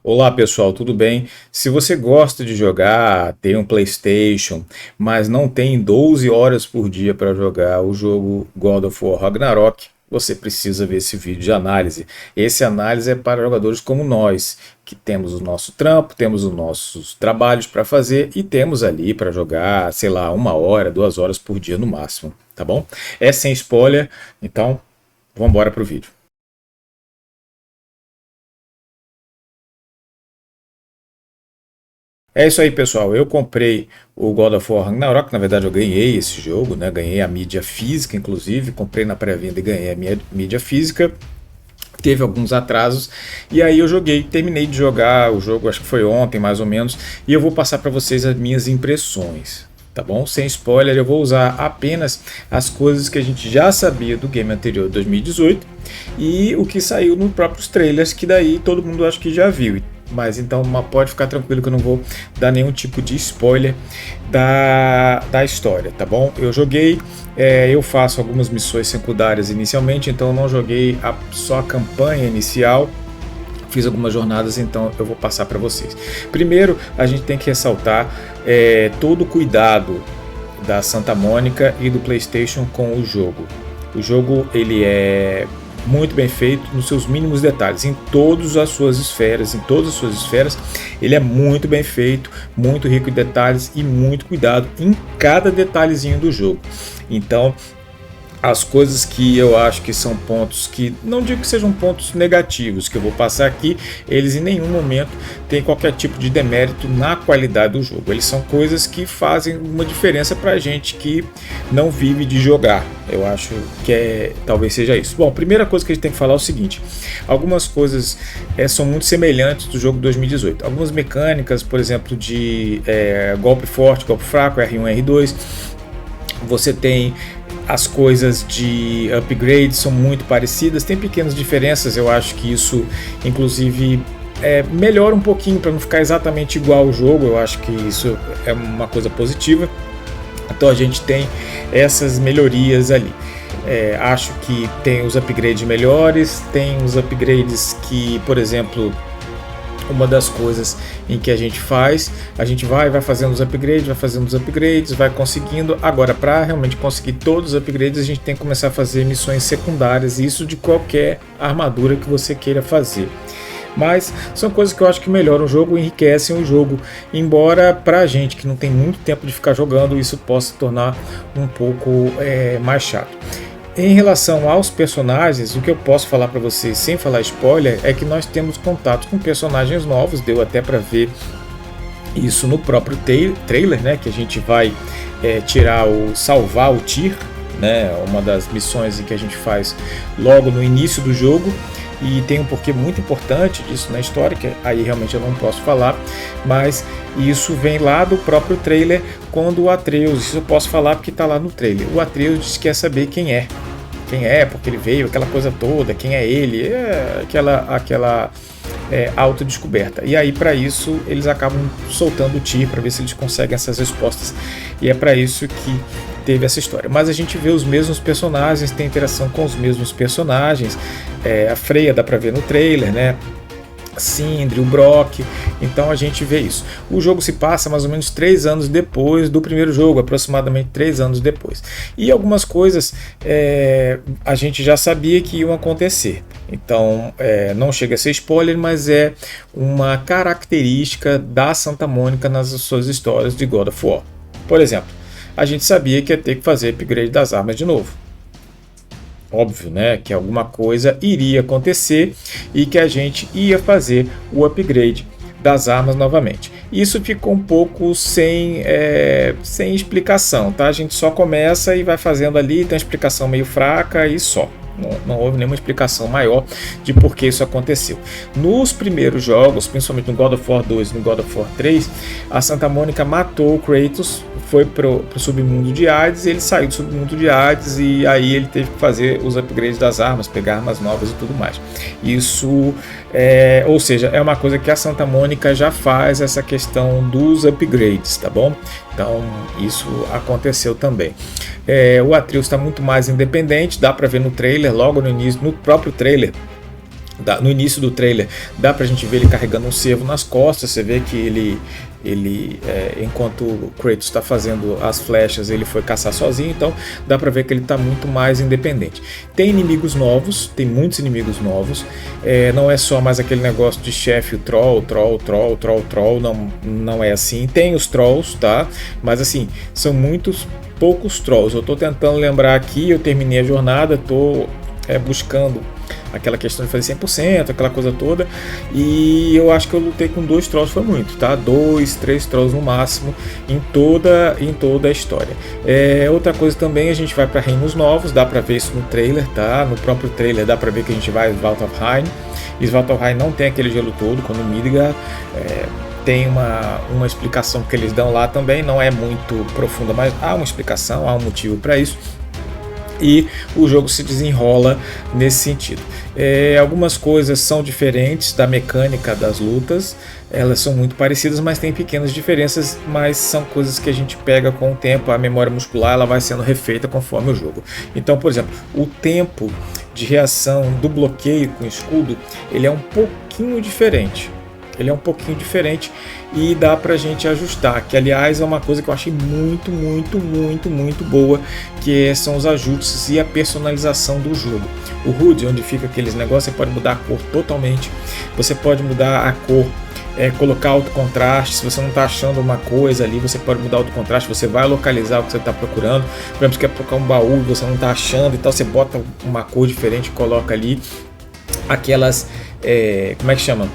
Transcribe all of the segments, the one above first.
Olá pessoal, tudo bem? Se você gosta de jogar, tem um PlayStation, mas não tem 12 horas por dia para jogar o jogo God of War Ragnarok, você precisa ver esse vídeo de análise. Esse análise é para jogadores como nós, que temos o nosso trampo, temos os nossos trabalhos para fazer e temos ali para jogar, sei lá, 1 hora, 2 horas por dia no máximo, tá bom? É sem spoiler, então vamos embora pro vídeo. É isso aí, pessoal. Eu comprei o God of War Ragnarok. Na verdade, eu ganhei esse jogo, né? Ganhei a mídia física, inclusive. Comprei na pré-venda e ganhei a minha mídia física. Teve alguns atrasos e aí eu joguei, terminei de jogar o jogo, acho que foi ontem mais ou menos, e eu vou passar para vocês as minhas impressões. Tá bom? Sem spoiler, eu vou usar apenas as coisas que a gente já sabia do game anterior de 2018 e o que saiu nos próprios trailers, que daí todo mundo acho que já viu. Mas então pode ficar tranquilo que eu não vou dar nenhum tipo de spoiler da história, tá bom? Eu joguei, eu faço algumas missões secundárias inicialmente, então eu não joguei só a campanha inicial. Fiz algumas jornadas, então eu vou passar para vocês. Primeiro, a gente tem que ressaltar todo o cuidado da Santa Mônica e do PlayStation com o jogo. O jogo ele é muito bem feito nos seus mínimos detalhes, em todas as suas esferas, ele é muito bem feito, muito rico em detalhes e muito cuidado em cada detalhezinho do jogo. Então, as coisas que eu acho que são pontos que, não digo que sejam pontos negativos, que eu vou passar aqui, eles em nenhum momento têm qualquer tipo de demérito na qualidade do jogo. Eles são coisas que fazem uma diferença pra gente que não vive de jogar. Eu acho que talvez seja isso. Bom, primeira coisa que a gente tem que falar é o seguinte: algumas coisas são muito semelhantes do jogo 2018. Algumas mecânicas, por exemplo, de golpe forte, golpe fraco, R1, R2. Você tem as coisas de upgrade são muito parecidas, tem pequenas diferenças, eu acho que isso inclusive melhora um pouquinho para não ficar exatamente igual ao jogo, eu acho que isso é uma coisa positiva, então a gente tem essas melhorias ali. Acho que tem os upgrades melhores, tem os upgrades que, por exemplo, uma das coisas em que a gente vai fazendo os upgrades, vai conseguindo. Agora, para realmente conseguir todos os upgrades, a gente tem que começar a fazer missões secundárias, isso de qualquer armadura que você queira fazer. Mas são coisas que eu acho que melhoram o jogo, enriquecem o jogo, embora para a gente que não tem muito tempo de ficar jogando, isso possa tornar um pouco mais chato. Em relação aos personagens, o que eu posso falar para vocês sem falar spoiler é que nós temos contato com personagens novos, deu até para ver isso no próprio trailer, né, que a gente vai salvar o Tyr, né, uma das missões em que a gente faz logo no início do jogo. E tem um porquê muito importante disso na história, que aí realmente eu não posso falar, mas isso vem lá do próprio trailer, quando o Atreus, isso eu posso falar porque está lá no trailer, o Atreus diz que quer saber quem é, porque ele veio, aquela coisa toda, quem é ele, aquela autodescoberta. E aí para isso eles acabam soltando o Tyr para ver se eles conseguem essas respostas, e é para isso que teve essa história. Mas a gente vê os mesmos personagens, tem interação com os mesmos personagens, a Freya dá para ver no trailer, né? Sindri, o Brock, então a gente vê isso. O jogo se passa mais ou menos 3 anos depois do primeiro jogo, aproximadamente 3 anos depois. E algumas coisas a gente já sabia que iam acontecer. Então não chega a ser spoiler, mas é uma característica da Santa Mônica nas suas histórias de God of War. Por exemplo, a gente sabia que ia ter que fazer upgrade das armas de novo. Óbvio, né, que alguma coisa iria acontecer e que a gente ia fazer o upgrade das armas novamente. Isso ficou um pouco sem explicação, tá? A gente só começa e vai fazendo ali, tem uma explicação meio fraca e só. Não houve nenhuma explicação maior de por que isso aconteceu. Nos primeiros jogos, principalmente no God of War 2 e no God of War 3, a Santa Mônica matou o Kratos, foi pro submundo de Hades, ele saiu do submundo de Hades e aí ele teve que fazer os upgrades das armas, pegar armas novas e tudo mais. Isso, ou seja, é uma coisa que a Santa Mônica já faz, essa questão dos upgrades, tá bom? Então isso aconteceu também. O Atreus está muito mais independente, dá para ver no trailer, logo no início, no próprio trailer, No início do trailer dá pra gente ver ele carregando um cervo nas costas. Você vê que enquanto o Kratos está fazendo as flechas, ele foi caçar sozinho, então dá pra ver que ele está muito mais independente. Tem inimigos novos, tem muitos inimigos novos, não é só mais aquele negócio de chefe, o troll, não é assim. Tem os trolls, tá? Mas assim, são poucos trolls. Eu tô tentando lembrar aqui, eu terminei a jornada, tô buscando aquela questão de fazer 100%, aquela coisa toda, e eu acho que eu lutei com 2 trolls, foi muito, tá? 2, 3 trolls no máximo em toda a história. Outra coisa também, a gente vai para reinos novos, dá para ver isso no trailer, tá? No próprio trailer dá para ver que a gente vai em Svartalfheim. E Svartalfheim não tem aquele gelo todo, como Midgard. Tem uma explicação que eles dão lá também, não é muito profunda, mas há uma explicação, há um motivo para isso. E o jogo se desenrola nesse sentido. Algumas coisas são diferentes da mecânica das lutas, elas são muito parecidas, mas tem pequenas diferenças, mas são coisas que a gente pega com o tempo. A memória muscular ela vai sendo refeita conforme o jogo. Então, por exemplo, o tempo de reação do bloqueio com o escudo, ele é um pouquinho diferente. E dá pra gente ajustar, que aliás é uma coisa que eu achei muito boa, que são os ajustes e a personalização do jogo. O HUD, onde fica aqueles negócios, você pode mudar a cor totalmente, você pode mudar a cor, colocar alto contraste. Se você não está achando uma coisa ali, você pode mudar alto contraste, você vai localizar o que você está procurando. Por exemplo, você quer procurar um baú e você não está achando e tal, você bota uma cor diferente e coloca ali aquelas, como é que chama?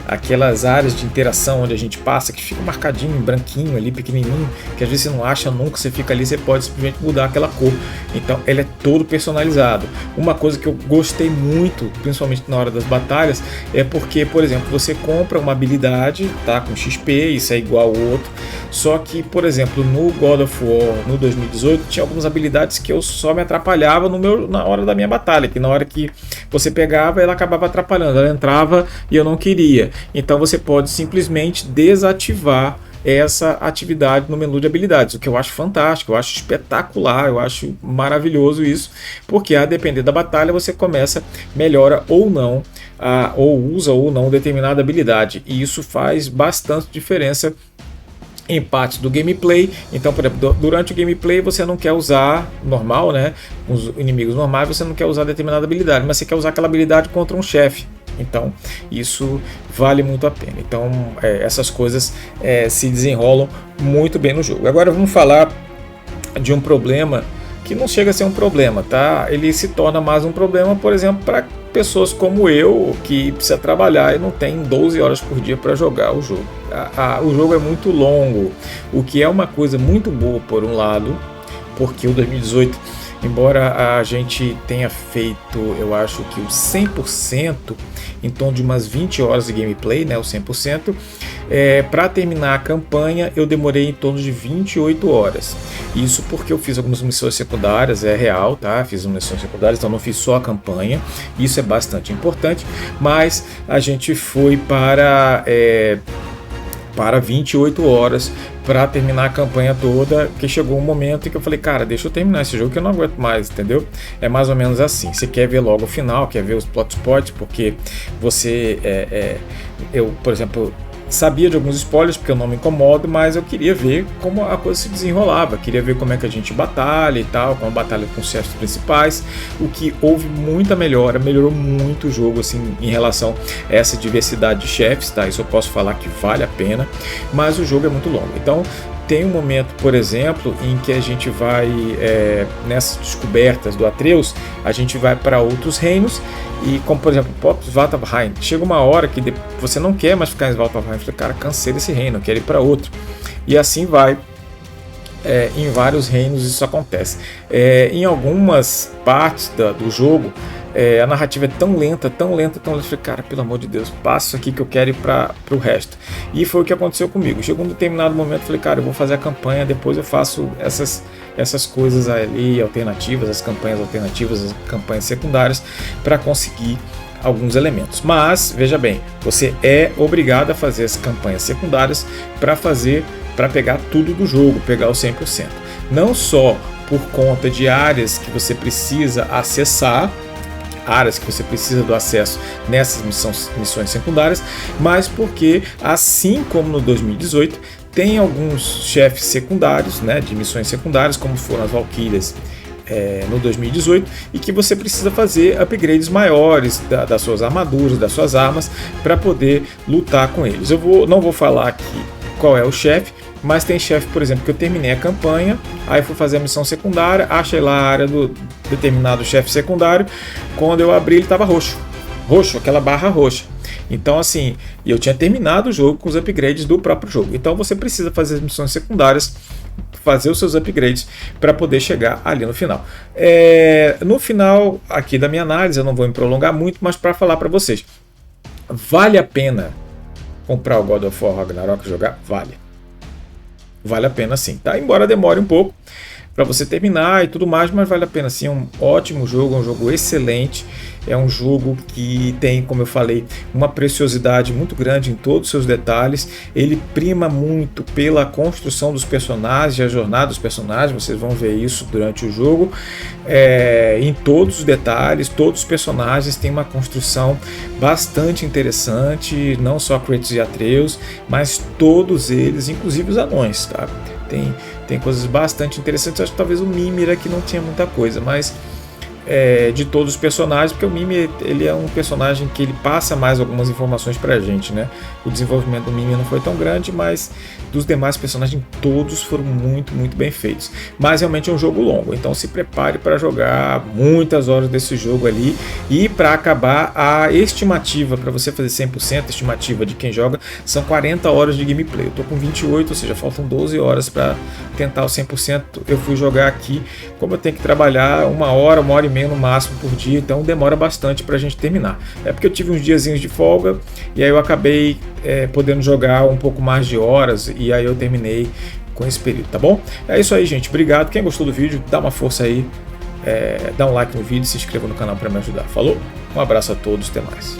Aquelas áreas de interação onde a gente passa, que fica marcadinho, branquinho ali, pequenininho, que às vezes você não acha nunca, você fica ali, você pode simplesmente mudar aquela cor. Então ele é todo personalizado. Uma coisa que eu gostei muito, principalmente na hora das batalhas, é porque, por exemplo, você compra uma habilidade, tá, com XP, isso é igual ao outro, só que, por exemplo, no God of War, no 2018, tinha algumas habilidades que eu só me atrapalhava na hora da minha batalha, que na hora que você pegava, ela acabava atrapalhando, ela entrava e eu não queria. Então você pode simplesmente desativar essa atividade no menu de habilidades, o que eu acho fantástico, eu acho espetacular, eu acho maravilhoso isso, porque a depender da batalha você melhora ou não, ou usa ou não determinada habilidade, e isso faz bastante diferença em partes do gameplay. Então, por exemplo, durante o gameplay você não quer usar normal, né? Os inimigos normais você não quer usar determinada habilidade, mas você quer usar aquela habilidade contra um chefe. Então, isso vale muito a pena. Então, essas coisas se desenrolam muito bem no jogo. Agora vamos falar de um problema que não chega a ser um problema, tá? Ele se torna mais um problema, por exemplo, para pessoas como eu, que precisa trabalhar e não tem 12 horas por dia para jogar o jogo. O jogo é muito longo, o que é uma coisa muito boa por um lado, porque o 2018, embora a gente tenha feito, eu acho que o 100%, em torno de umas 20 horas de gameplay, né, o 100%, para terminar a campanha eu demorei em torno de 28 horas. Isso porque eu fiz algumas missões secundárias, é real, tá? Fiz missões secundárias, então não fiz só a campanha, isso é bastante importante, mas a gente foi para 28 horas para terminar a campanha toda, que chegou um momento em que eu falei, cara, deixa eu terminar esse jogo que eu não aguento mais, entendeu? É mais ou menos assim, você quer ver logo o final, quer ver os plot spots, porque você, eu, por exemplo, sabia de alguns spoilers, porque eu não me incomodo, mas eu queria ver como a coisa se desenrolava, queria ver como é que a gente batalha e tal, como a batalha com os chefes principais, o que houve muita melhora, melhorou muito o jogo, assim, em relação a essa diversidade de chefes, tá? Isso eu posso falar que vale a pena, mas o jogo é muito longo. Então, tem um momento, por exemplo, em que a gente vai, nessas descobertas do Atreus, a gente vai para outros reinos, e como por exemplo, Svartalfheim, chega uma hora que você não quer mais ficar em Svartalfheim, você fala, cara, cansei desse reino, quero ir para outro, e assim vai. Em vários reinos isso acontece. Em algumas partes do jogo, a narrativa é tão lenta, eu falei, cara, pelo amor de Deus, passa isso aqui que eu quero ir para o resto. E foi o que aconteceu comigo. Chegou um determinado momento, eu falei, cara, eu vou fazer a campanha, depois eu faço essas coisas ali alternativas, as campanhas alternativas, as campanhas secundárias, para conseguir alguns elementos. Mas, veja bem, você é obrigado a fazer as campanhas secundárias para pegar tudo do jogo, pegar o 100%. Não só por conta de áreas que você precisa acessar, áreas que você precisa do acesso nessas missões secundárias, mas porque, assim como no 2018, tem alguns chefes secundários, né, de missões secundárias, como foram as Valquírias no 2018, e que você precisa fazer upgrades maiores das suas armaduras, das suas armas, para poder lutar com eles. Não vou falar aqui qual é o chefe, mas tem chefe, por exemplo, que eu terminei a campanha, aí fui fazer a missão secundária, achei lá a área do determinado chefe secundário, quando eu abri ele estava roxo, aquela barra roxa. Então assim, eu tinha terminado o jogo com os upgrades do próprio jogo. Então você precisa fazer as missões secundárias, fazer os seus upgrades para poder chegar ali no final. No final aqui da minha análise, eu não vou me prolongar muito, mas para falar para vocês, vale a pena comprar o God of War Ragnarok e jogar? Vale a pena sim, tá? Embora demore um pouco para você terminar e tudo mais, mas vale a pena sim, é um ótimo jogo, é um jogo excelente, é um jogo que tem, como eu falei, uma preciosidade muito grande em todos os seus detalhes, ele prima muito pela construção dos personagens, a jornada dos personagens, vocês vão ver isso durante o jogo, em todos os detalhes, todos os personagens têm uma construção bastante interessante, não só Kratos e Atreus, mas todos eles, inclusive os anões, tá? Tem coisas bastante interessantes. Acho que talvez o Mimir aqui não tinha muita coisa, mas de todos os personagens, porque o Mimir ele é um personagem que ele passa mais algumas informações pra gente, né? O desenvolvimento do Mimir não foi tão grande, mas dos demais personagens todos foram muito bem feitos. Mas realmente é um jogo longo, então se prepare para jogar muitas horas desse jogo ali, e para acabar, a estimativa para você fazer 100%, a estimativa de quem joga, são 40 horas de gameplay. Eu tô com 28, ou seja, faltam 12 horas para tentar o 100%. Eu fui jogar aqui, como eu tenho que trabalhar 1 hora e meia no máximo por dia, então demora bastante pra gente terminar. É porque eu tive uns diazinhos de folga e aí eu acabei podendo jogar um pouco mais de horas, e aí eu terminei com esse período, tá bom? É isso aí, gente, obrigado. Quem gostou do vídeo, dá uma força aí, dá um like no vídeo, se inscreva no canal para me ajudar. Falou? Um abraço a todos, até mais.